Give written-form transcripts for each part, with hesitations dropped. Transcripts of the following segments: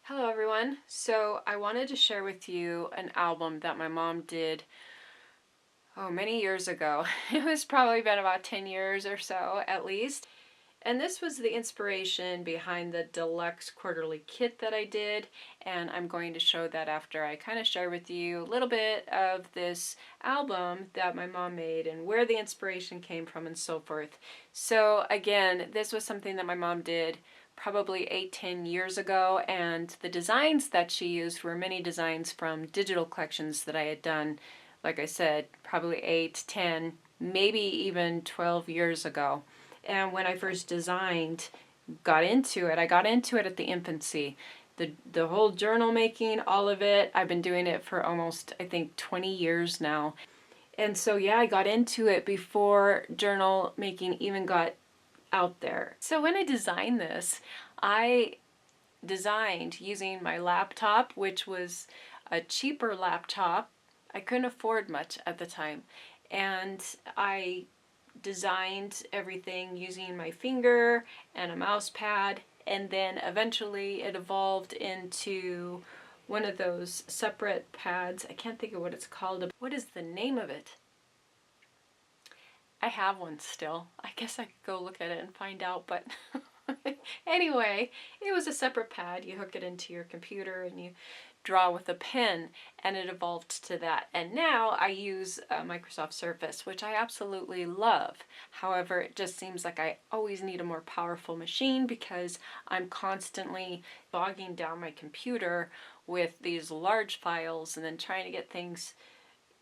Hello everyone. So I wanted to share with you an album that my mom did many years ago. It was probably been about 10 years or so at least. And this was the inspiration behind the deluxe quarterly kit that I did, and I'm going to show that after I kind of share with you a little bit of this album that my mom made and where the inspiration came from and so forth. So again, this was something that my mom did probably 8-10 years ago, and the designs that she used were many designs from digital collections that I had done, like I said, probably 8-10, maybe even 12 years ago. And when I first got into it at the infancy. The whole journal making, all of it, I've been doing it for almost, I think, 20 years now. And so yeah, I got into it before journal making even got out there. So when I designed this, I designed using my laptop, which was a cheaper laptop. I couldn't afford much at the time. And I designed everything using my finger and a mouse pad, and then eventually it evolved into one of those separate pads. I can't think of what it's called. What is the name of it? I have one still. I guess I could go look at it and find out, but anyway, it was a separate pad. You hook it into your computer and you draw with a pen, and it evolved to that. And now I use Microsoft Surface, which I absolutely love. However, it just seems like I always need a more powerful machine because I'm constantly bogging down my computer with these large files and then trying to get things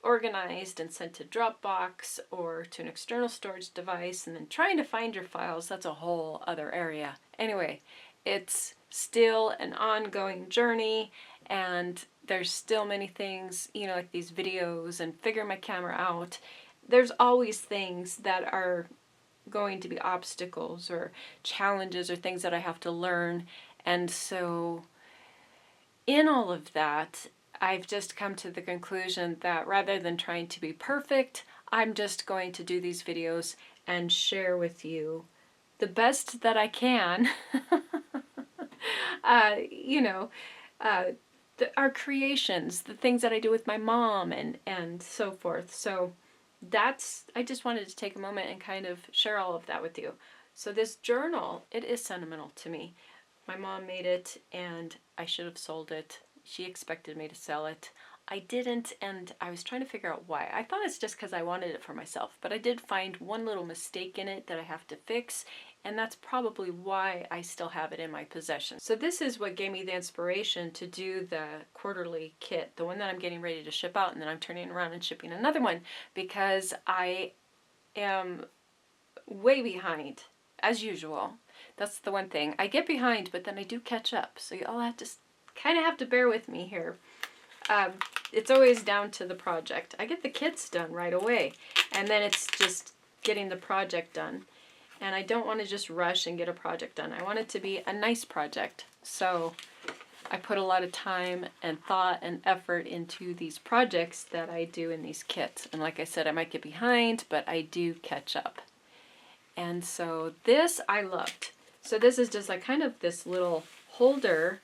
organized and sent to Dropbox or to an external storage device, and then trying to find your files. That's a whole other area. Anyway, it's still an ongoing journey, and there's still many things, like these videos and figuring my camera out. There's always things that are going to be obstacles or challenges or things that I have to learn. And so in all of that, I've just come to the conclusion that rather than trying to be perfect, I'm just going to do these videos and share with you the best that I can, you know, our creations, the things that I do with my mom and so forth. So I just wanted to take a moment and kind of share all of that with you. So this journal, it is sentimental to me. My mom made it and I should have sold it. She expected me to sell it. I didn't, and I was trying to figure out why. I thought it's just because I wanted it for myself, but I did find one little mistake in it that I have to fix, and that's probably why I still have it in my possession. So this is what gave me the inspiration to do the quarterly kit, the one that I'm getting ready to ship out, and then I'm turning around and shipping another one because I am way behind, as usual. That's the one thing. I get behind, but then I do catch up, so you all have to kind of have to bear with me here. It's always down to the project. I get the kits done right away, and then it's just getting the project done. And I don't want to just rush and get a project done. I want it to be a nice project. So I put a lot of time and thought and effort into these projects that I do in these kits. And like I said, I might get behind, but I do catch up. And so this I loved. So this is just like kind of this little holder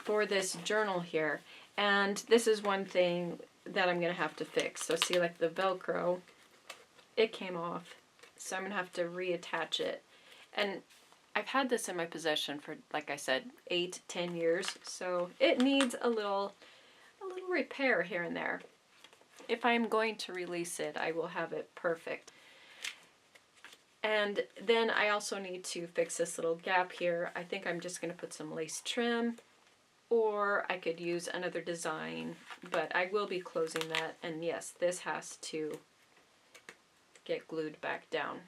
for this journal here. And this is one thing that I'm going to have to fix. So see, like the Velcro, it came off. So I'm going to have to reattach it. And I've had this in my possession for, like I said, 8-10 years. So it needs a little repair here and there. If I'm going to release it, I will have it perfect. And then I also need to fix this little gap here. I think I'm just going to put some lace trim, or I could use another design, but I will be closing that. And yes, this has to get glued back down.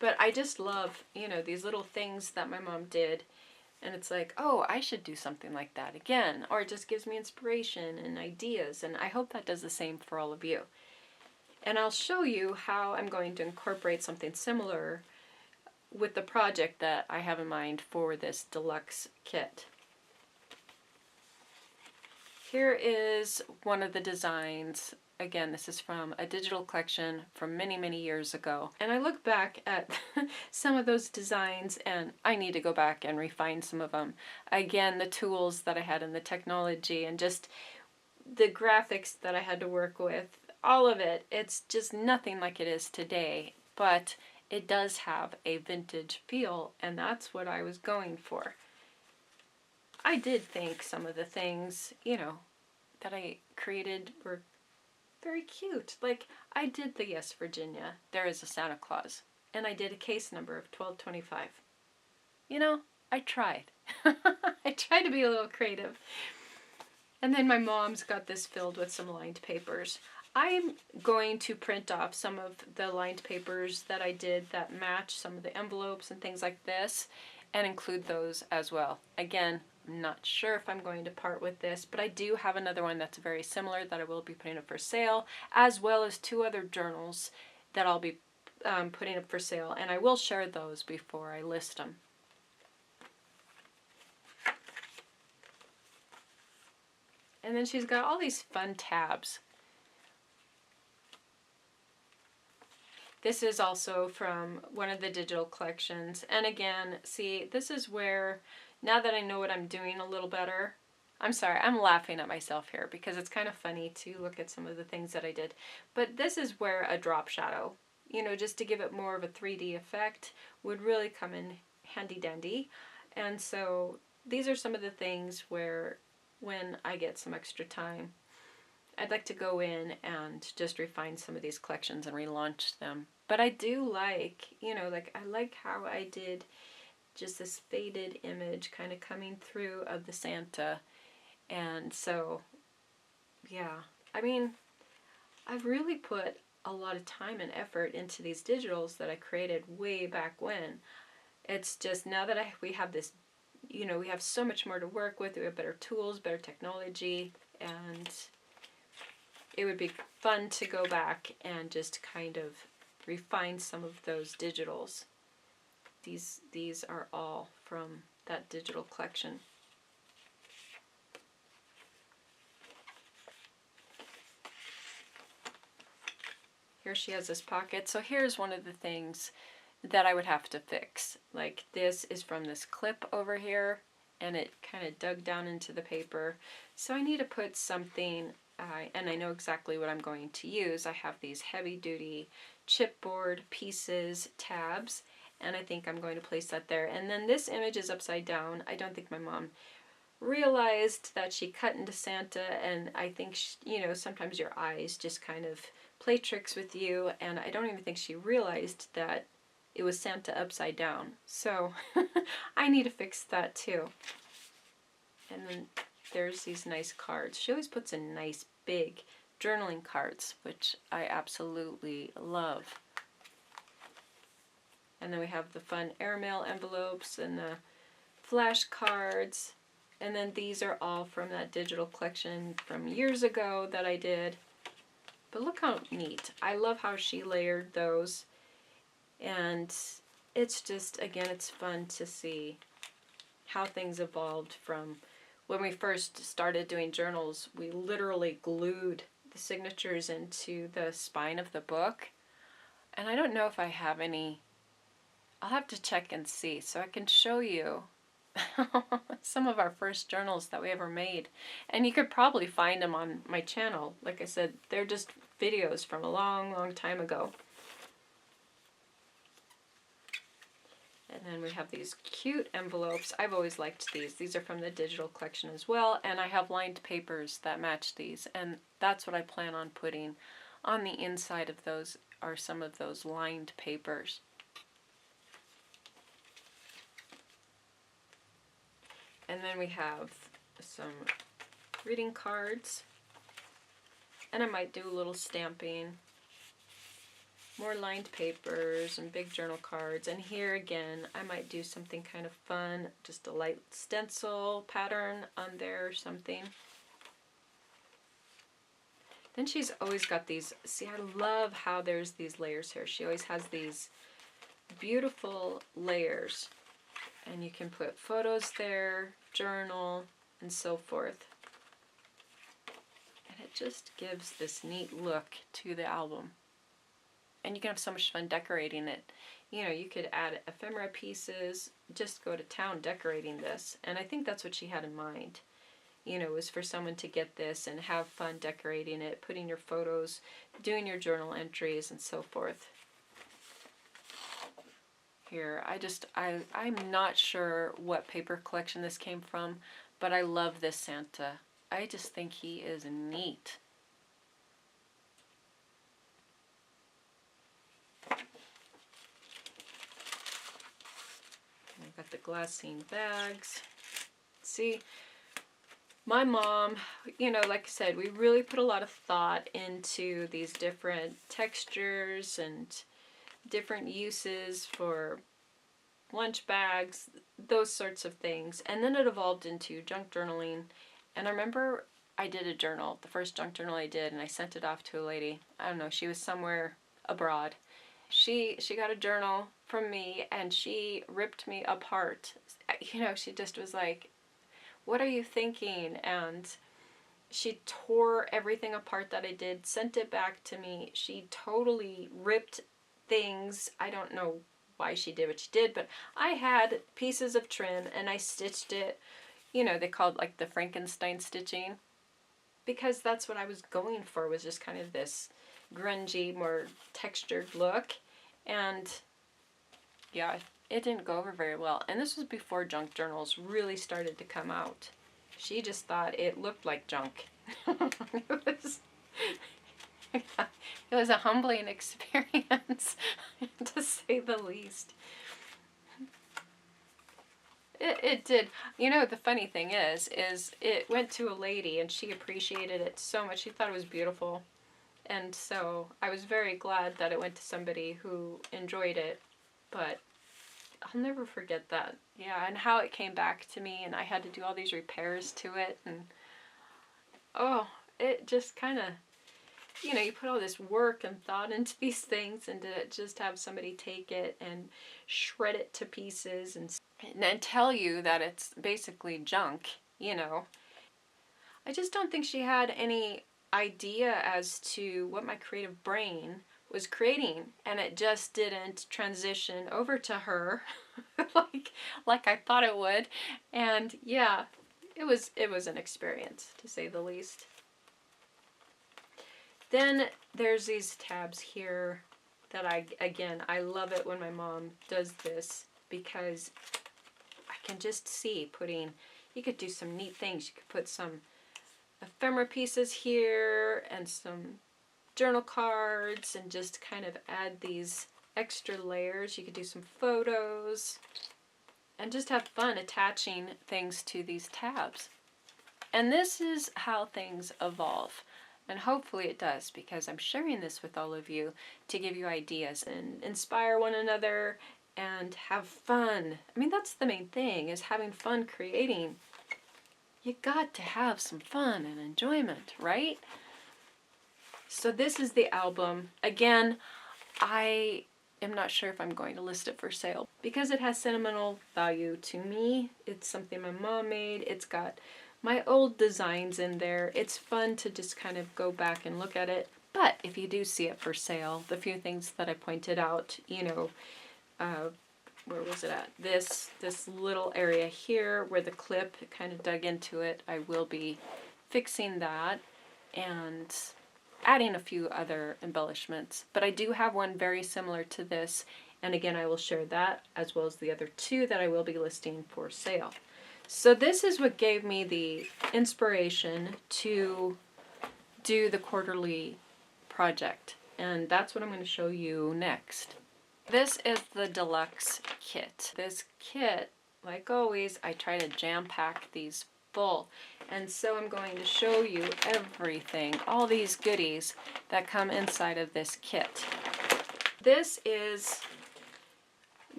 But I just love, these little things that my mom did. And it's like, oh, I should do something like that again. Or it just gives me inspiration and ideas. And I hope that does the same for all of you. And I'll show you how I'm going to incorporate something similar with the project that I have in mind for this deluxe kit. Here is one of the designs Again, this is from a digital collection from many, many years ago. And I look back at some of those designs and I need to go back and refine some of them. Again, the tools that I had and the technology and just the graphics that I had to work with, all of it, it's just nothing like it is today. But it does have a vintage feel, and that's what I was going for. I did think some of the things, you know, that I created were very cute. Like, I did the Yes, Virginia, there is a Santa Claus. And I did a case number of 1225. You know, I tried. I tried to be a little creative. And then my mom's got this filled with some lined papers. I'm going to print off some of the lined papers that I did that match some of the envelopes and things like this and include those as well. Again, I'm not sure if I'm going to part with this, but I do have another one that's very similar that I will be putting up for sale, as well as 2 other journals that I'll be putting up for sale, and I will share those before I list them. And then she's got all these fun tabs. This is also from one of the digital collections. And again, see, this is where, now that I know what I'm doing a little better, I'm sorry, I'm laughing at myself here because it's kind of funny to look at some of the things that I did. But this is where a drop shadow, you know, just to give it more of a 3D effect, would really come in handy dandy. And so these are some of the things where, when I get some extra time, I'd like to go in and just refine some of these collections and relaunch them. But I do like, you know, like I like how I did just this faded image kind of coming through of the Santa. And so, yeah, I mean, I've really put a lot of time and effort into these digitals that I created way back when. It's just now that we have this, you know, we have so much more to work with, we have better tools, better technology, and it would be fun to go back and just kind of refine some of those digitals. These are all from that digital collection. Here she has this pocket. So here's one of the things that I would have to fix. Like, this is from this clip over here, and it kind of dug down into the paper. So I need to put something, and I know exactly what I'm going to use. I have these heavy-duty chipboard pieces, tabs, and I think I'm going to place that there. And then this image is upside down. I don't think my mom realized that she cut into Santa, and I think, you know, sometimes your eyes just kind of play tricks with you, and I don't even think she realized that it was Santa upside down. So I need to fix that too. And then there's these nice cards. She always puts in nice big journaling cards, which I absolutely love. And then we have the fun airmail envelopes and the flashcards. And then these are all from that digital collection from years ago that I did. But look how neat. I love how she layered those. And it's just, again, it's fun to see how things evolved from when we first started doing journals. We literally glued the signatures into the spine of the book. And I don't know if I have any. I'll have to check and see so I can show you some of our first journals that we ever made. And you could probably find them on my channel. Like I said, they're just videos from a long, long time ago. And then we have these cute envelopes. I've always liked these. These are from the digital collection as well. And I have lined papers that match these. And that's what I plan on putting on the inside of those, are some of those lined papers. And then we have some greeting cards. And I might do a little stamping. More lined papers and big journal cards. And here again, I might do something kind of fun. Just a light stencil pattern on there or something. Then she's always got these, see, I love how there's these layers here. She always has these beautiful layers. And you can put photos there, journal, and so forth. And it just gives this neat look to the album. And you can have so much fun decorating it. You know, you could add ephemera pieces, just go to town decorating this. And I think that's what she had in mind. You know, was for someone to get this and have fun decorating it, putting your photos, doing your journal entries, and so forth. Here, I'm not sure what paper collection this came from, but I love this Santa. I just think he is neat. I've got the glassine bags. See, my mom, you know, like I said, we really put a lot of thought into these different textures and different uses for lunch bags, those sorts of things. And then it evolved into junk journaling. And I remember I did a journal, the first junk journal I did, and I sent it off to a lady. I don't know, she was somewhere abroad. She got a journal from me and she ripped me apart. You know, she just was like, "What are you thinking?" And she tore everything apart that I did, sent it back to me. She totally ripped things. I don't know why she did what she did, but I had pieces of trim and I stitched it. You know, they called like the Frankenstein stitching, because that's what I was going for, was just kind of this grungy, more textured look. And yeah, it didn't go over very well. And this was before junk journals really started to come out. She just thought it looked like junk. It was a humbling experience, to say the least. It did. You know, the funny thing is it went to a lady and she appreciated it so much. She thought it was beautiful. And so I was very glad that it went to somebody who enjoyed it. But I'll never forget that. Yeah, and how it came back to me and I had to do all these repairs to it. And oh, it just kind of, you know, you put all this work and thought into these things, and to just have somebody take it and shred it to pieces and tell you that it's basically junk, you know. I just don't think she had any idea as to what my creative brain was creating, and it just didn't transition over to her like I thought it would. And yeah, it was an experience, to say the least. Then there's these tabs here that I love it when my mom does this, because I can just see you could do some neat things. You could put some ephemera pieces here and some journal cards and just kind of add these extra layers. You could do some photos and just have fun attaching things to these tabs. And this is how things evolve. And hopefully it does, because I'm sharing this with all of you to give you ideas and inspire one another and have fun. I mean, that's the main thing, is having fun creating. You got to have some fun and enjoyment, right? So this is the album. Again, I am not sure if I'm going to list it for sale, because it has sentimental value to me. It's something my mom made. It's got my old designs in there. It's fun to just kind of go back and look at it. But if you do see it for sale, the few things that I pointed out, you know, where was it at? This little area here where the clip kind of dug into it, I will be fixing that and adding a few other embellishments. But I do have one very similar to this, and again, I will share that as well as the other two that I will be listing for sale. So this is what gave me the inspiration to do the quarterly project, and that's what I'm going to show you next. This is the Deluxe kit. This kit, like always, I try to jam-pack these full, and so I'm going to show you everything, all these goodies that come inside of this kit. This is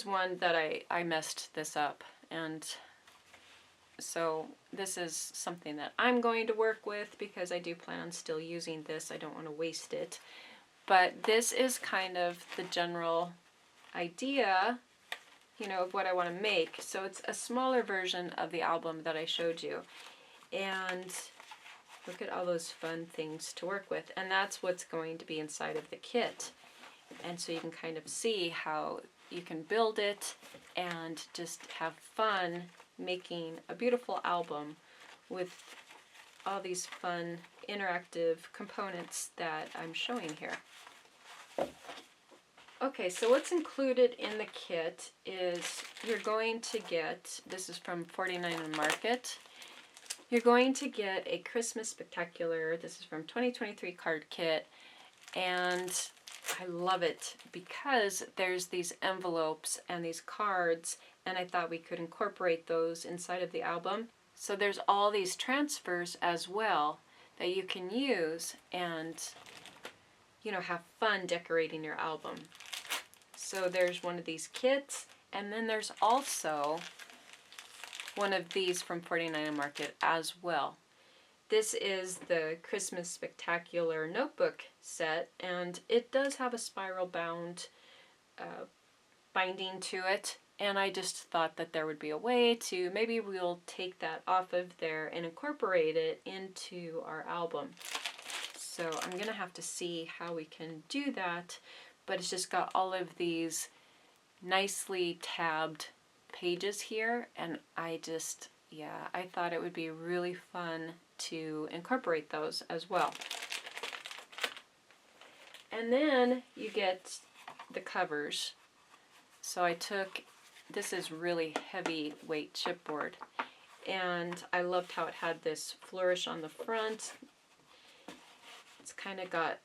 one that I messed this up, and so this is something that I'm going to work with, because I do plan on still using this. I don't want to waste it. But this is kind of the general idea, you know, of what I want to make. So it's a smaller version of the album that I showed you. And Look at all those fun things to work with. And that's what's going to be inside of the kit. And so you can kind of see how you can build it and just have fun making a beautiful album with all these fun interactive components that I'm showing here. Okay, so what's included in the kit is you're going to get, this is from 49 Market, you're going to get a Christmas Spectacular, this is from 2023 card kit, and I love it because there's these envelopes and these cards, and I thought we could incorporate those inside of the album. So there's all these transfers as well that you can use and, you know, have fun decorating your album. So there's one of these kits, and then there's also one of these from 49 Market as well. This is the Christmas Spectacular notebook set, and it does have a spiral bound binding to it, and I just thought that there would be a way to, maybe we'll take that off of there and incorporate it into our album. So I'm going to have to see how we can do that, but it's just got all of these nicely tabbed pages here, and I just, yeah, I thought it would be really fun to incorporate those as well. And then you get the covers. So I took, this is really heavyweight chipboard, and I loved how it had this flourish on the front. It's kind of got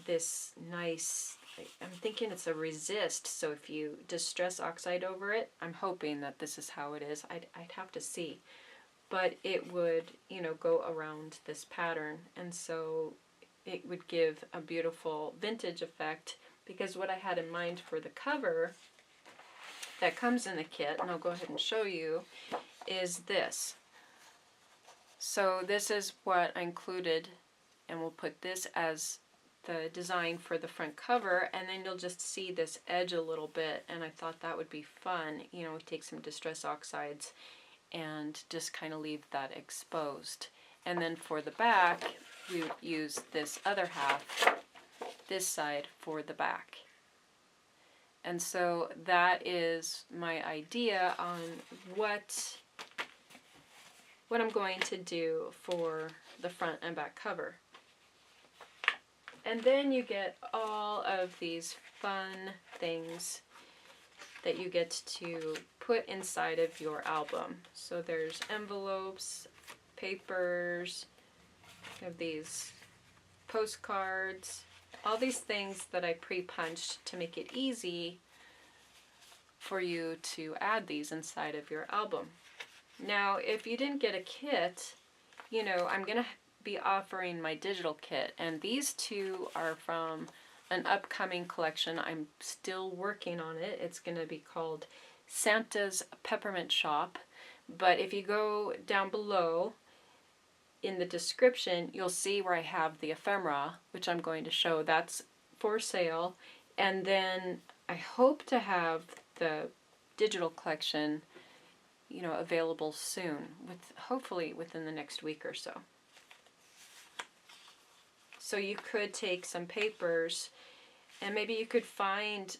this nice, I'm thinking it's a resist, so if you distress oxide over it, I'm hoping that this is how it is. I'd have to see. But it would, you know, go around this pattern, and so it would give a beautiful vintage effect, because what I had in mind for the cover that comes in the kit, and I'll go ahead and show you, is this. So this is what I included, and we'll put this as the design for the front cover, and then you'll just see this edge a little bit, and I thought that would be fun. You know, we take some distress oxides and just kind of leave that exposed. And then for the back, we would use this other half, this side, for the back. And so that is my idea on what I'm going to do for the front and back cover. And then you get all of these fun things that you get to put inside of your album. So there's envelopes, papers, you have these postcards, all these things that I pre-punched to make it easy for you to add these inside of your album. Now, if you didn't get a kit, you know, I'm going to be offering my digital kit, and these two are from an upcoming collection. I'm still working on it. It's going to be called Santa's Peppermint Shop, but if you go down below in the description, you'll see where I have the ephemera, which I'm going to show. That's for sale, and then I hope to have the digital collection, you know, available soon, hopefully within the next week or so. So you could take some papers, and maybe you could find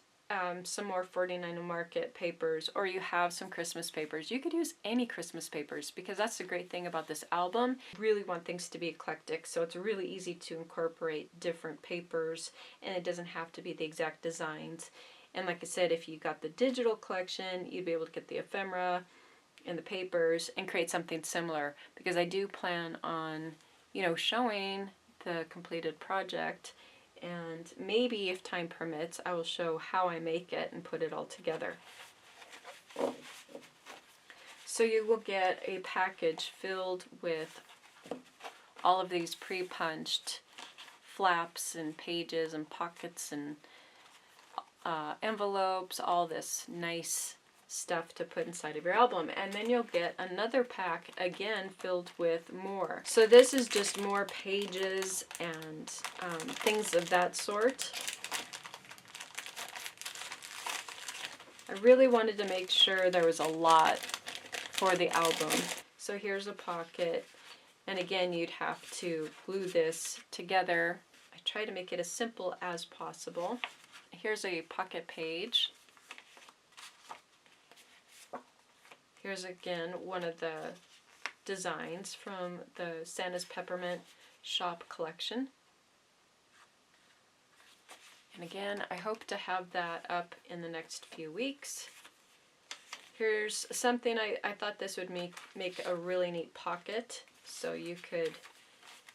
some more 49 Market papers, or you have some Christmas papers. You could use any Christmas papers, because that's the great thing about this album. I really want things to be eclectic, so it's really easy to incorporate different papers, and it doesn't have to be the exact designs. And like I said, if you got the digital collection, you'd be able to get the ephemera and the papers and create something similar, because I do plan on, you know, showing the completed project, and maybe if time permits I will show how I make it and put it all together. So you will get a package filled with all of these pre-punched flaps and pages and pockets and envelopes, all this nice stuff to put inside of your album. And then you'll get another pack again filled with more. So this is just more pages and things of that sort. I really wanted to make sure there was a lot for the album. So here's a pocket, And again, you'd have to glue this together. I try to make it as simple as possible. Here's a pocket page. Here's again one of the designs from the Santa's Peppermint shop collection. And again, I hope to have that up in the next few weeks. Here's something I thought this would make a really neat pocket, so you could,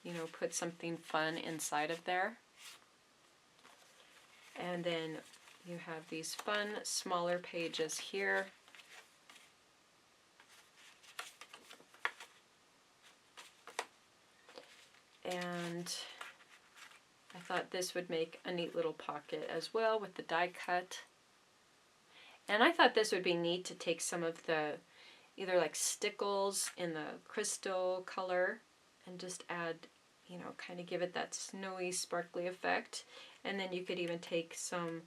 you know, put something fun inside of there. And then you have these fun smaller pages here. And I thought this would make a neat little pocket as well with the die cut. And I thought this would be neat to take some of the either like stickles in the crystal color and just add, you know, kind of give it that snowy, sparkly effect. And then you could even take some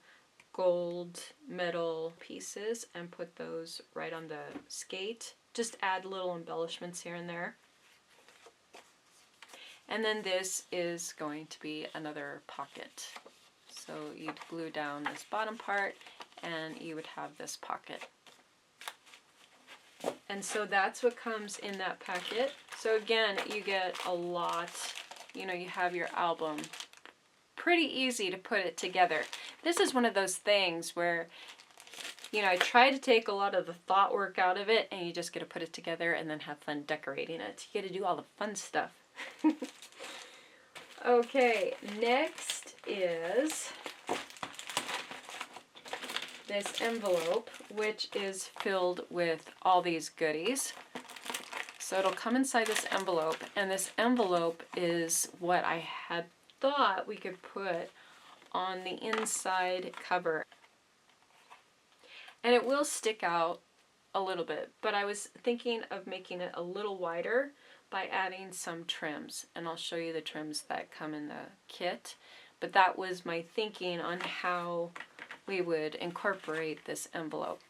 gold metal pieces and put those right on the skate. Just add little embellishments here and there. And then this is going to be another pocket. So you'd glue down this bottom part and you would have this pocket. And so that's what comes in that packet. So again, you get a lot, you know, you have your album. Pretty easy to put it together. This is one of those things where, you know, I try to take a lot of the thought work out of it and you just get to put it together and then have fun decorating it. You get to do all the fun stuff. Okay, next is this envelope, which is filled with all these goodies. So it'll come inside this envelope, and this envelope is what I had thought we could put on the inside cover. And it will stick out a little bit, but I was thinking of making it a little wider by adding some trims, and I'll show you the trims that come in the kit. But that was my thinking on how we would incorporate this envelope.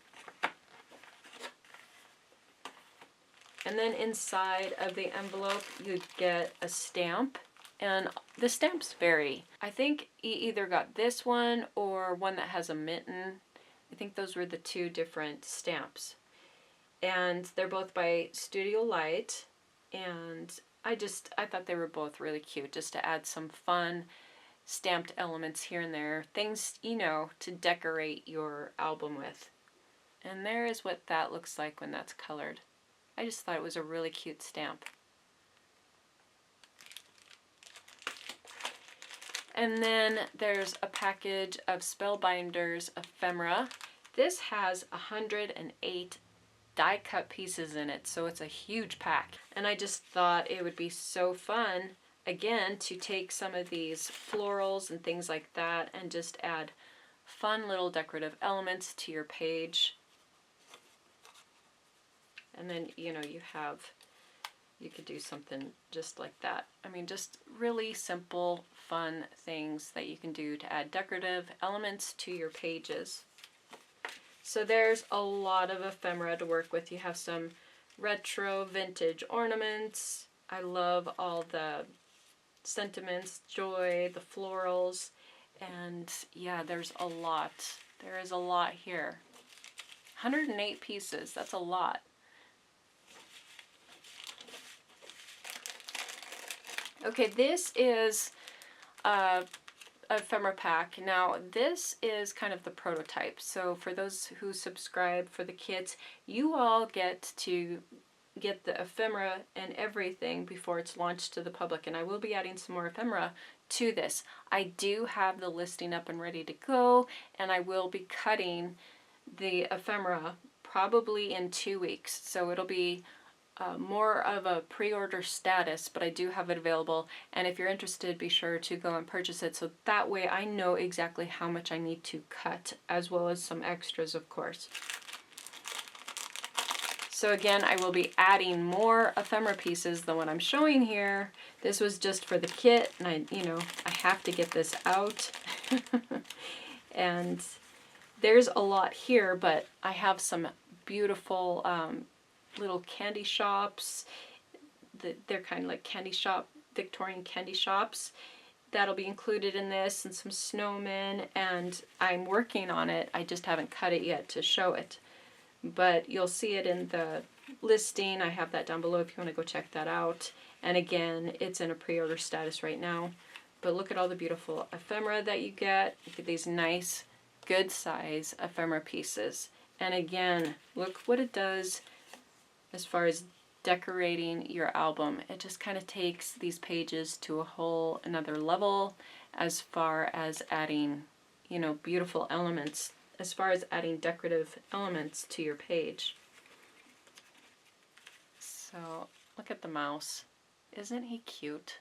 And then inside of the envelope you'd get a stamp, and the stamps vary. I think you either got this one or one that has a mitten. I think those were the two different stamps. And they're both by Studio Light. And I thought they were both really cute, just to add some fun stamped elements here and there. Things, you know, to decorate your album with. And there is what that looks like when that's colored. I just thought it was a really cute stamp. And then there's a package of Spellbinders Ephemera. This has 108 die cut pieces in it, so it's a huge pack. And I just thought it would be so fun, again, to take some of these florals and things like that and just add fun little decorative elements to your page. And then, you know, you could do something just like that. I mean, just really simple, fun things that you can do to add decorative elements to your pages. So there's a lot of ephemera to work with. You have some retro vintage ornaments. I love all the sentiments, joy, the florals, and yeah, there's a lot. There is a lot here. 108 pieces, that's a lot. Okay, this is a ephemera pack. Now this is kind of the prototype, so for those who subscribe for the kits, you all get to get the ephemera and everything before it's launched to the public, and I will be adding some more ephemera to this. I do have the listing up and ready to go, and I will be cutting the ephemera probably in 2 weeks, so it'll be more of a pre-order status, but I do have it available, and if you're interested, be sure to go and purchase it, so that way I know exactly how much I need to cut, as well as some extras, of course. So again, I will be adding more ephemera pieces than what I'm showing here. This was just for the kit, and I have to get this out. And there's a lot here, but I have some beautiful little candy shops. they're kind of like candy shop, Victorian candy shops. That'll be included in this, and some snowmen, and I'm working on it. I just haven't cut it yet to show it. But you'll see it in the listing. I have that down below if you want to go check that out. And again, it's in a pre-order status right now. But look at all the beautiful ephemera that you get. Look at these nice, good size ephemera pieces. And again, look what it does as far as decorating your album. It just kind of takes these pages to a whole another level as far as adding, you know, beautiful elements, as far as adding decorative elements to your page. So look at the mouse. Isn't he cute?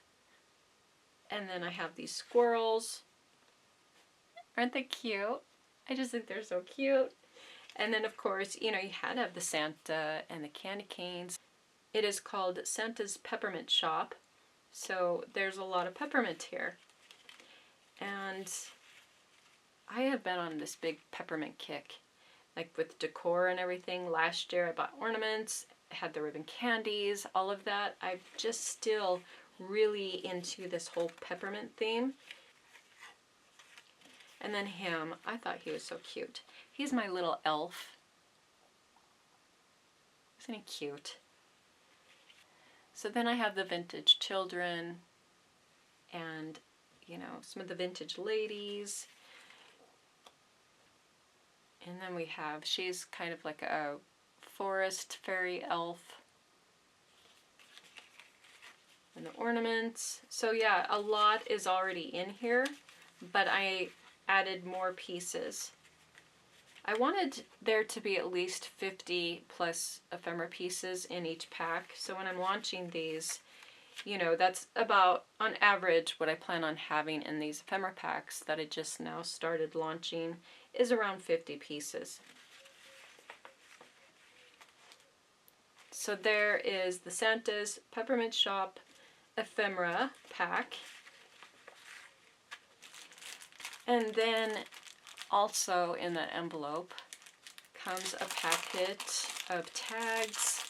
And then I have these squirrels. Aren't they cute? I just think they're so cute. And then of course, you know, you had to have the Santa and the candy canes. It is called Santa's Peppermint Shop. So there's a lot of peppermint here. And I have been on this big peppermint kick. Like with decor and everything. Last year I bought ornaments, had the ribbon candies, all of that. I'm just still really into this whole peppermint theme. And then him, I thought he was so cute. He's my little elf. Isn't he cute? So then I have the vintage children and, you know, some of the vintage ladies. And then we have, she's kind of like a forest fairy elf. And the ornaments. So yeah, a lot is already in here, but I added more pieces. I wanted there to be at least 50 plus ephemera pieces in each pack. So when I'm launching these, you know, that's about, on average, what I plan on having in these ephemera packs that I just now started launching is around 50 pieces. So there is the Santa's Peppermint Shop ephemera pack. And then also in that envelope comes a packet of tags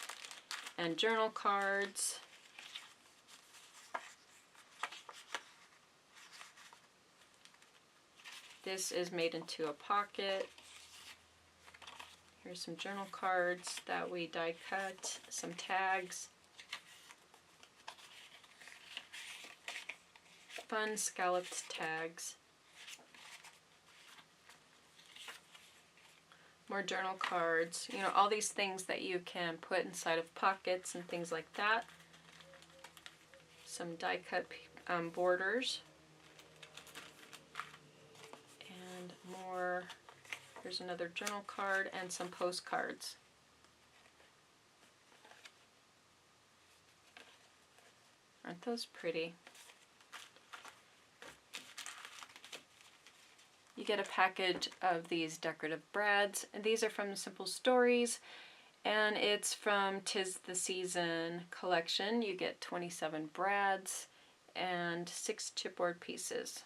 and journal cards. This is made into a pocket. Here's some journal cards that we die cut, some tags. Fun scalloped tags. More journal cards, you know, all these things that you can put inside of pockets and things like that. Some die cut borders. And more, here's another journal card and some postcards. Aren't those pretty? You get a package of these decorative brads, and these are from Simple Stories, and it's from 'Tis the Season collection. You get 27 brads and 6 chipboard pieces.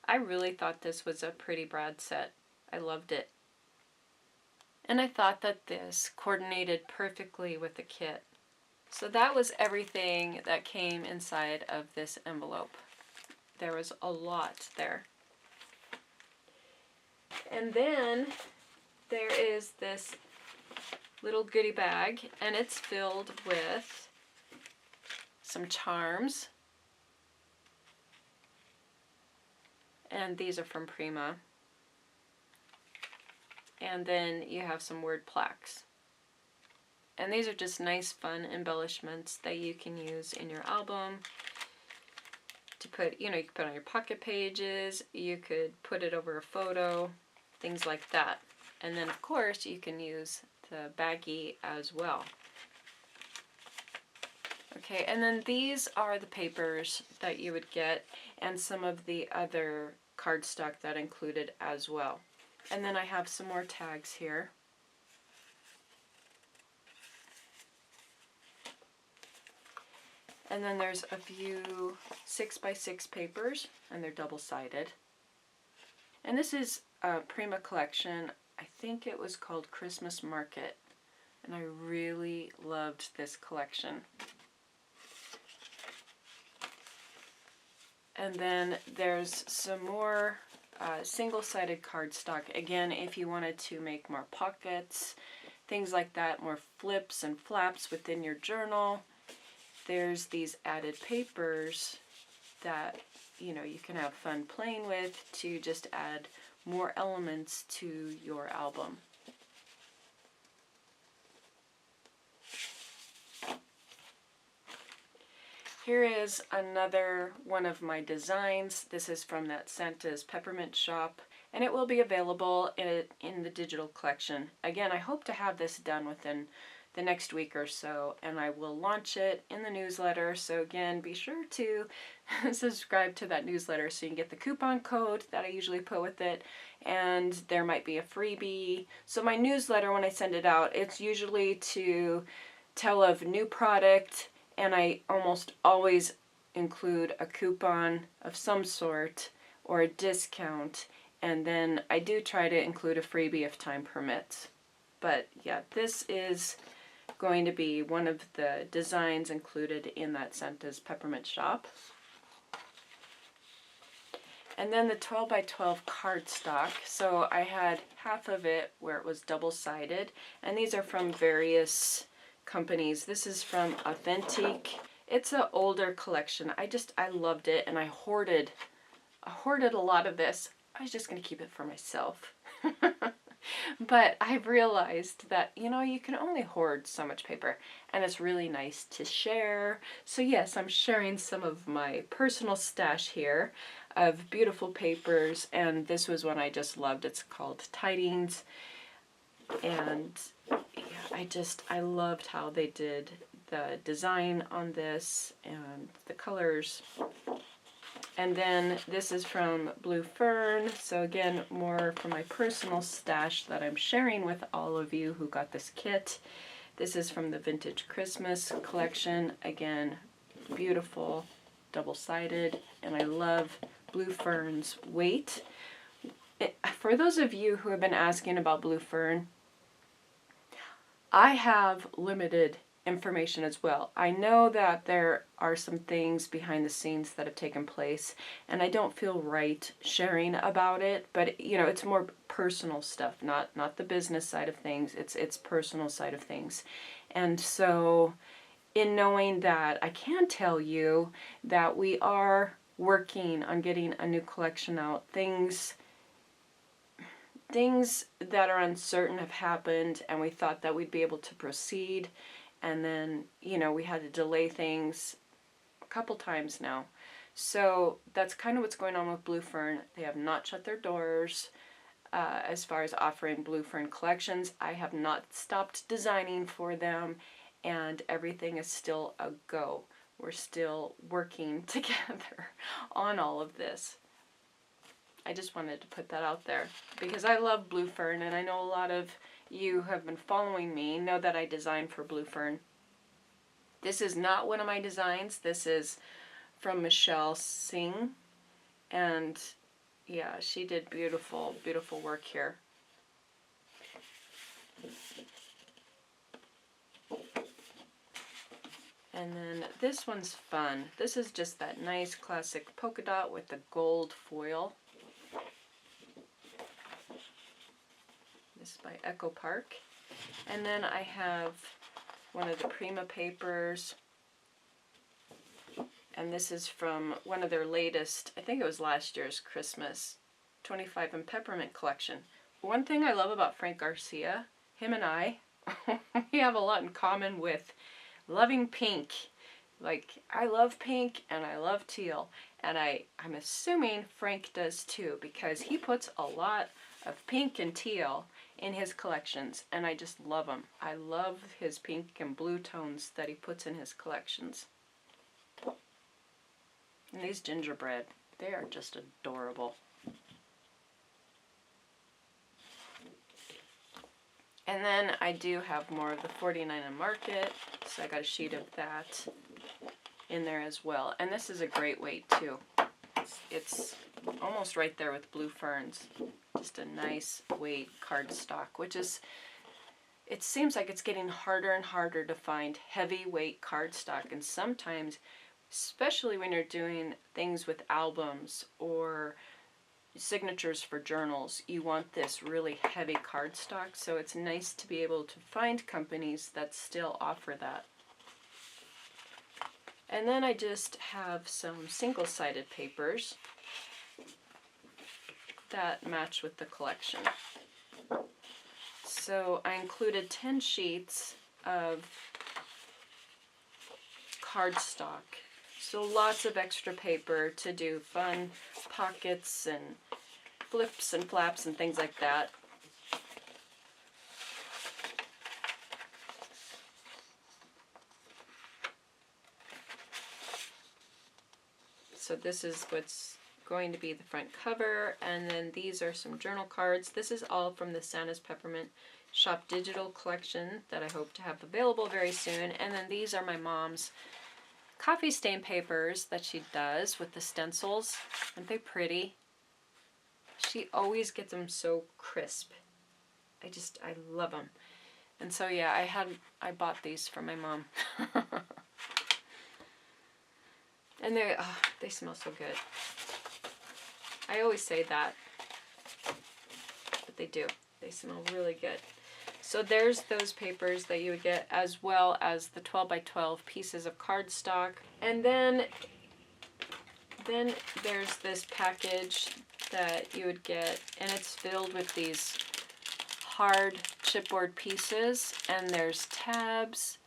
I really thought this was a pretty brad set. I loved it. And I thought that this coordinated perfectly with the kit. So that was everything that came inside of this envelope. There was a lot there. And then there is this little goodie bag, and it's filled with some charms. And these are from Prima. And then you have some word plaques. And these are just nice, fun embellishments that you can use in your album to put, you know, you could put on your pocket pages, you could put it over a photo, things like that. And then of course you can use the baggie as well. Okay, and then these are the papers that you would get and some of the other cardstock that included as well. And then I have some more tags here. And then there's a few 6x6 papers, and they're double-sided. And this is a Prima collection. I think it was called Christmas Market. And I really loved this collection. And then there's some more single-sided cardstock. Again, if you wanted to make more pockets, things like that, more flips and flaps within your journal, there's these added papers that, you know, you can have fun playing with to just add more elements to your album. Here is another one of my designs. This is from that Santa's Peppermint shop, and it will be available in the digital collection. Again, I hope to have this done within the next week or so, and I will launch it in the newsletter. So again, be sure to subscribe to that newsletter so you can get the coupon code that I usually put with it, and there might be a freebie. So my newsletter, when I send it out, it's usually to tell of new product, and I almost always include a coupon of some sort or a discount, and then I do try to include a freebie if time permits. But yeah, this is going to be one of the designs included in that Santa's Peppermint shop. And then the 12 by 12 cardstock. So I had half of it where it was double-sided, and these are from various companies. This is from Authentic. It's an older collection. I loved it, and I hoarded a lot of this. I was just going to keep it for myself. But I've realized that, you know, you can only hoard so much paper, and it's really nice to share. So yes, I'm sharing some of my personal stash here of beautiful papers, and this was one I just loved. It's called Tidings, and yeah, I loved how they did the design on this and the colors. And then this is from Blue Fern. So again, more from my personal stash that I'm sharing with all of you who got this kit. This is from the Vintage Christmas collection. Again, beautiful, double-sided, and I love Blue Fern's weight. For those of you who have been asking about Blue Fern, I have limited information as well. I know that there are some things behind the scenes that have taken place, and I don't feel right sharing about it, but you know, it's more personal stuff, not the business side of things. It's personal side of things. And so in knowing that, I can tell you that we are working on getting a new collection out. Things that are uncertain have happened, and we thought that we'd be able to proceed, and then, you know, we had to delay things a couple times now. So that's kind of what's going on with Blue Fern. They have not shut their doors as far as offering Blue Fern collections. I have not stopped designing for them, and everything is still a go. We're still working together on all of this. I just wanted to put that out there because I love Blue Fern, and I know a lot of you who have been following me know that I designed for Blue Fern. This is not one of my designs. This is from Michelle Singh, and yeah, she did beautiful, beautiful work here. And then this one's fun. This is just that nice classic polka dot with the gold foil. This is by Echo Park. And then I have one of the Prima papers. And this is from one of their latest, I think it was last year's Christmas 25 and Peppermint collection. One thing I love about Frank Garcia, him and I, we have a lot in common with loving pink. Like, I love pink and I love teal. And I'm assuming Frank does too, because he puts a lot of pink and teal in his collections, and I just love them. I love his pink and blue tones that he puts in his collections. And these gingerbread, they are just adorable. And then I do have more of the 49 and Market, so I got a sheet of that in there as well. And this is a great weight too. It's almost right there with Blue Ferns. Just a nice weight cardstock, which is, it seems like it's getting harder and harder to find heavyweight cardstock, and sometimes especially when you're doing things with albums or signatures for journals. You want this really heavy cardstock, so it's nice to be able to find companies that still offer that. And then I just have some single-sided papers that match with the collection. So I included 10 sheets of cardstock. So lots of extra paper to do fun pockets and flips and flaps and things like that. So this is what's going to be the front cover, and then these are some journal cards. This is all from the Santa's Peppermint Shop Digital collection that I hope to have available very soon. And then these are my mom's coffee stain papers that she does with the stencils. Aren't they pretty? She always gets them so crisp. I love them. And so yeah, I bought these for my mom. And they smell so good. I always say that, but they do. They smell really good. So there's those papers that you would get, as well as the 12 by 12 pieces of cardstock. And then there's this package that you would get, and it's filled with these hard chipboard pieces, and there's tabs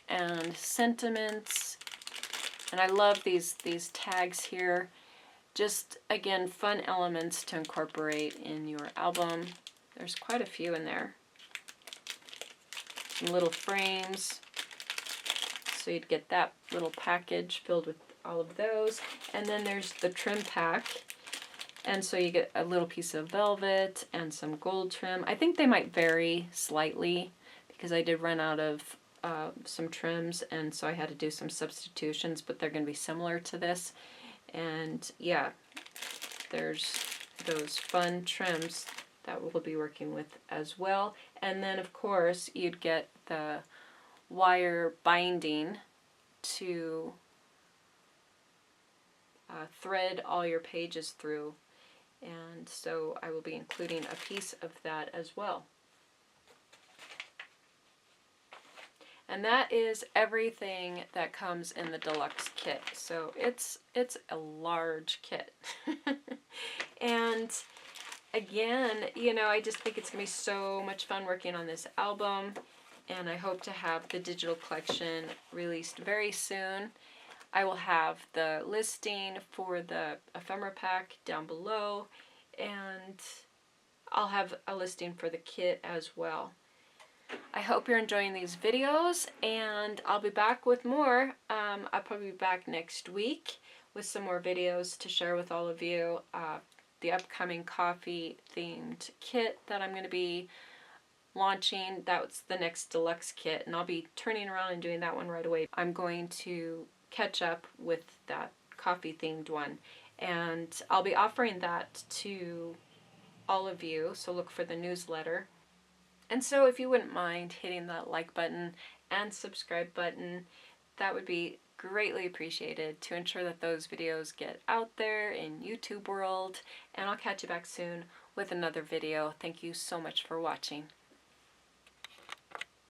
and sentiments. And I love these tags here. Just, again, fun elements to incorporate in your album. There's quite a few in there. Some little frames. So you'd get that little package filled with all of those. And then there's the trim pack. And so you get a little piece of velvet and some gold trim. I think they might vary slightly because I did run out of some trims, and so I had to do some substitutions, but they're going to be similar to this. And yeah, there's those fun trims that we'll be working with as well. And then of course you'd get the wire binding to thread all your pages through, and so I will be including a piece of that as well. And that is everything that comes in the deluxe kit. So it's a large kit. And again, you know, I just think it's going to be so much fun working on this album. And I hope to have the digital collection released very soon. I will have the listing for the ephemera pack down below. And I'll have a listing for the kit as well. I hope you're enjoying these videos, and I'll be back with more. I'll probably be back next week with some more videos to share with all of you. The upcoming coffee themed kit that I'm going to be launching, that's the next deluxe kit, and I'll be turning around and doing that one right away. I'm going to catch up with that coffee themed one, and I'll be offering that to all of you, so look for the newsletter. And so if you wouldn't mind hitting that like button and subscribe button, that would be greatly appreciated to ensure that those videos get out there in YouTube world. And I'll catch you back soon with another video. Thank you so much for watching.